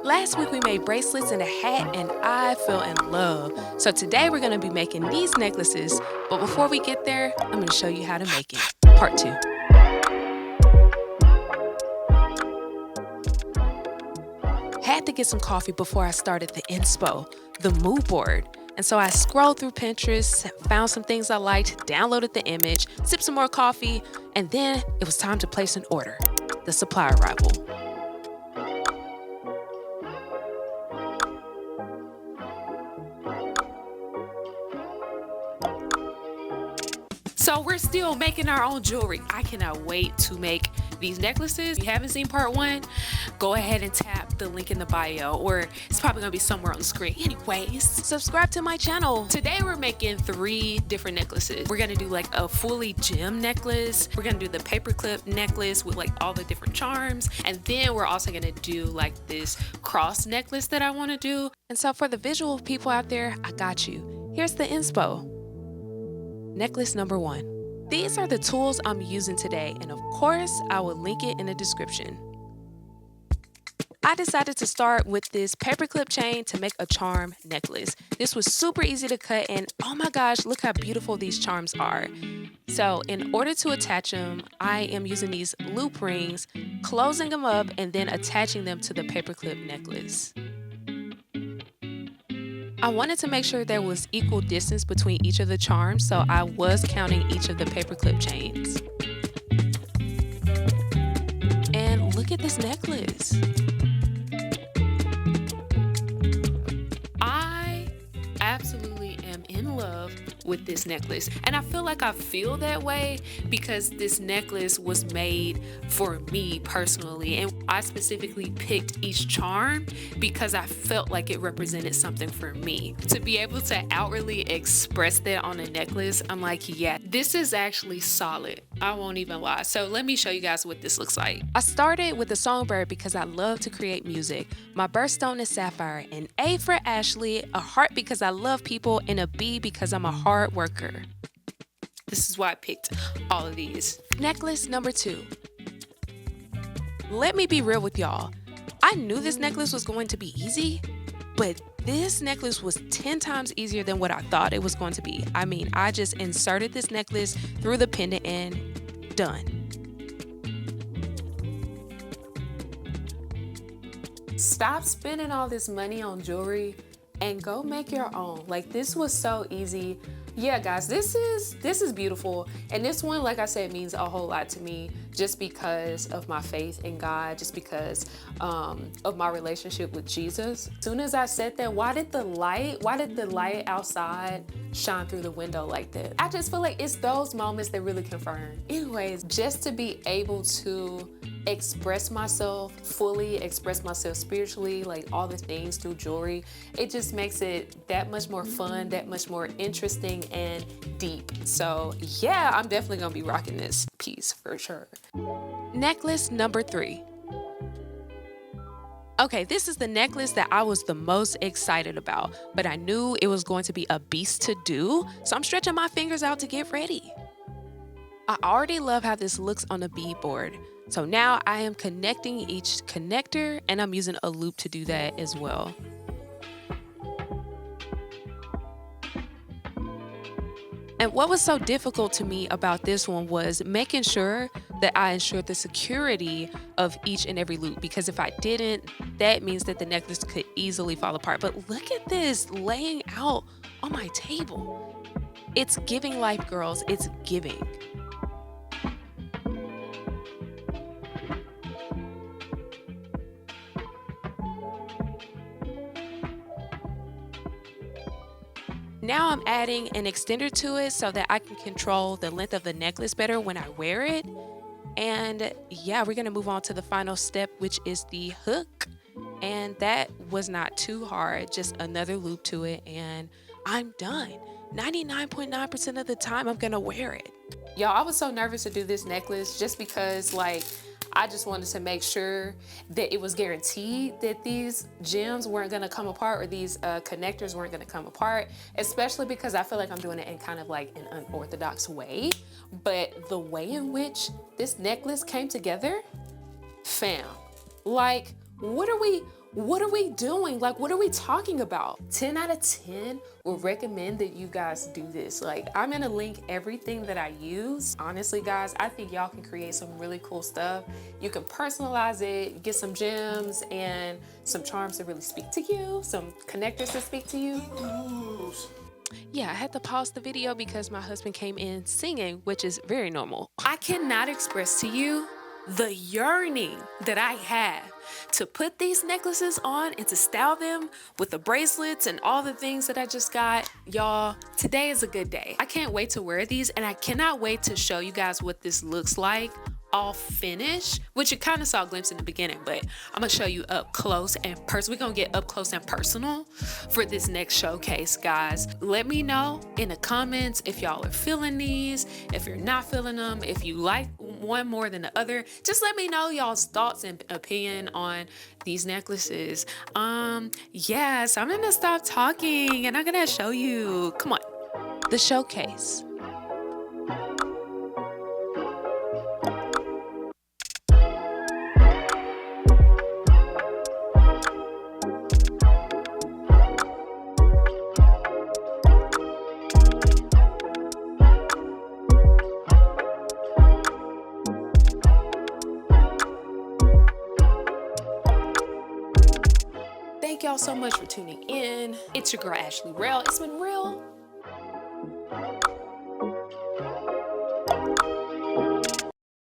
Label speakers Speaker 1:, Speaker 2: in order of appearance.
Speaker 1: Last week we made bracelets and a hat and I fell in love. So today we're gonna be making these necklaces, but before we get there, I'm gonna show you how to make it. Part 2. Had to get some coffee before I started the inspo, the mood board. And so I scrolled through Pinterest, found some things I liked, downloaded the image, sipped some more coffee, and then it was time to place an order. The supply arrival. So we're still making our own jewelry. I cannot wait to make these necklaces. If you haven't seen part 1, go ahead and tap the link in the bio, or it's probably gonna be somewhere on the screen. Anyways, subscribe to my channel. Today we're making 3 different necklaces. We're gonna do like a fully gem necklace. We're gonna do the paperclip necklace with like all the different charms. And then we're also gonna do like this cross necklace that I wanna do. And so for the visual people out there, I got you. Here's the inspo. Necklace number 1. These are the tools I'm using today, and of course, I will link it in the description. I decided to start with this paperclip chain to make a charm necklace. This was super easy to cut, and oh my gosh, look how beautiful these charms are. So in order to attach them, I am using these loop rings, closing them up, and then attaching them to the paperclip necklace. I wanted to make sure there was equal distance between each of the charms, so I was counting each of the paperclip chains. And look at this necklace. I absolutely am in love with this necklace, and I feel like I feel that way because this necklace was made for me personally, and I specifically picked each charm because I felt like it represented something for me. To be able to outwardly express that on a necklace, I'm like, yeah, this is actually solid. I won't even lie. So let me show you guys what this looks like. I started with the songbird because I love to create music. My birthstone is sapphire, an A for Ashley, a heart because I love people, and a B because I'm a hard worker. This is why I picked all of these. Necklace number 2. Let me be real with y'all. I knew this necklace was going to be easy, but this necklace was 10 times easier than what I thought it was going to be. I mean, I just inserted this necklace through the pendant and done. Stop spending all this money on jewelry and go make your own. Like, this was so easy. Yeah, guys, this is beautiful. And this one, like I said, means a whole lot to me just because of my faith in God, just because of my relationship with Jesus. As soon as I said that, why did the light outside shine through the window like that? I just feel like it's those moments that really confirm. Anyways, just to be able to express myself fully, express myself spiritually, like all the things through jewelry, it just makes it that much more fun, that much more interesting and deep. So yeah, I'm definitely gonna be rocking this piece for sure. Necklace number 3. Okay, this is the necklace that I was the most excited about, but I knew it was going to be a beast to do, so I'm stretching my fingers out to get ready. I already love how this looks on the bead board. So now I am connecting each connector, and I'm using a loop to do that as well. And what was so difficult to me about this one was making sure that I ensured the security of each and every loop, because if I didn't, that means that the necklace could easily fall apart. But look at this laying out on my table. It's giving life, girls. It's giving. Now I'm adding an extender to it so that I can control the length of the necklace better when I wear it. And yeah, we're gonna move on to the final step, which is the hook. And that was not too hard, just another loop to it, and I'm done. 99.9% of the time I'm gonna wear it. Y'all, I was so nervous to do this necklace just because, like, I just wanted to make sure that it was guaranteed that these gems weren't gonna come apart, or these connectors weren't gonna come apart, especially because I feel like I'm doing it in kind of like an unorthodox way. But the way in which this necklace came together, fam, like, What are we doing? Like, what are we talking about? 10 out of 10 would recommend that you guys do this. Like, I'm gonna link everything that I use. Honestly, guys, I think y'all can create some really cool stuff. You can personalize it, get some gems and some charms that really speak to you, some connectors that speak to you. Yeah, I had to pause the video because my husband came in singing, which is very normal. I cannot express to you the yearning that I have to put these necklaces on and to style them with the bracelets and all the things that I just got. Y'all, today is a good day. I can't wait to wear these, and I cannot wait to show you guys what this looks like all finished, which you kind of saw a glimpse in the beginning, but I'm gonna show you up close and personal. We're gonna get up close and personal for this next showcase, guys. Let me know in the comments if y'all are feeling these, if you're not feeling them, if you like one more than the other. Just let me know y'all's thoughts and opinion on these necklaces. Yes, I'm gonna stop talking and I'm gonna show you. Come on, the showcase. Thank y'all so much for tuning in. It's your girl, Ashley Rell. It's been real.